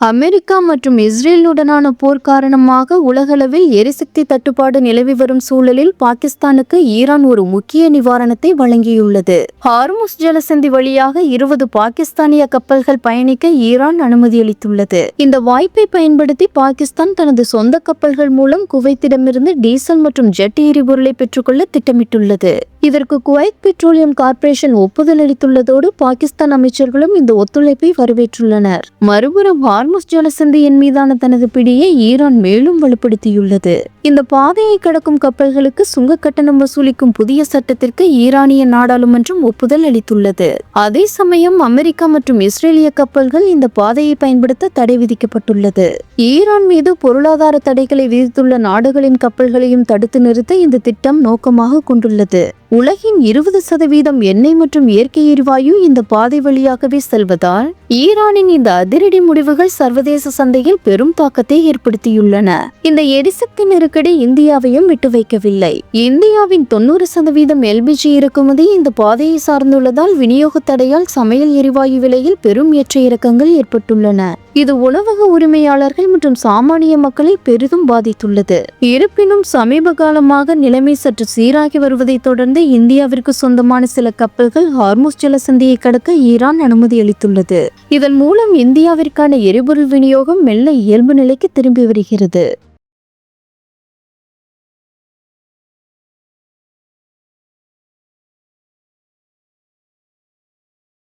America மற்றும் இஸ்ரேலுடனான போர் காரணமாக உலகளவில் எரிசக்தி தட்டுப்பாடு நிலவி வரும் சூழலில் பாகிஸ்தானுக்கு ஈரான் ஒரு முக்கிய நிவாரணத்தை வழங்கியுள்ளது. ஹார்முஸ் ஜலசந்தி வழியாக 20 பாகிஸ்தானிய கப்பல்கள் பயணிக்க ஈரான் அனுமதியளித்துள்ளது. இந்த வாய்ப்பை பயன்படுத்தி பாகிஸ்தான் தனது சொந்த கப்பல்கள் மூலம் குவைத்திடமிருந்து டீசல் மற்றும் ஜெட் எரிபொருளை பெற்றுக்கொள்ள திட்டமிட்டுள்ளது. இதற்கு குவைத் பெட்ரோலியம் கார்ப்பரேஷன் ஒப்புதல் அளித்துள்ளதோடு பாகிஸ்தான் அமைச்சர்களும் இந்த ஒத்துழைப்பை வரவேற்றுள்ளனர். மறுபுறம் ஹார்முஸ் ஜலசந்தியின் மீதான தனது பிடியை ஈரான் மேலும் வலுப்படுத்தியுள்ளது. இந்த பாதையை கடக்கும் கப்பல்களுக்கு சுங்க கட்டணம் வசூலிக்கும் புதிய சட்டத்திற்கு ஈரானிய நாடாளுமன்றம் ஒப்புதல் அளித்துள்ளது. அதே சமயம் அமெரிக்கா மற்றும் இஸ்ரேலிய கப்பல்கள் இந்த பாதையை பயன்படுத்த தடை விதிக்கப்பட்டுள்ளது. ஈரான் மீது பொருளாதார தடைகளை விதித்துள்ள நாடுகளின் கப்பல்களையும் தடுத்து நிறுத்த இந்த திட்டம் நோக்கமாக கொண்டுள்ளது. உலகின் 20% எண்ணெய் மற்றும் இயற்கை எரிவாயு இந்த பாதை வழியாகவே செல்வதால் ஈரானின் இந்த அதிரடி முடிவுகள் சர்வதேச சந்தையில் பெரும் தாக்கத்தை ஏற்படுத்தியுள்ளன. இந்த எரிசக்தி நெருக்கடி இந்தியாவையும் விட்டு வைக்கவில்லை. இந்தியாவின் 90% எல்பிஜி இறக்குமதி இந்த பாதையை சார்ந்துள்ளதால் விநியோக தடையால் சமையல் எரிவாயு விலையில் பெரும் ஏற்ற இறக்கங்கள் ஏற்பட்டுள்ளன. இது உணவக உரிமையாளர்கள் மற்றும் சாமானிய மக்களை பெரிதும் பாதித்துள்ளது. இருப்பினும் சமீப காலமாக நிலைமை சற்று சீராகி வருவதை தொடர்ந்து இந்தியாவிற்கு சொந்தமான சில கப்பல்கள் ஹார்முஸ் ஜலசந்தியை கடக்க ஈரான் அனுமதி அளித்துள்ளது. இதன் மூலம் இந்தியாவிற்கான எரிபொருள் விநியோகம் மெல்ல இயல்பு நிலைக்கு திரும்பி வருகிறது.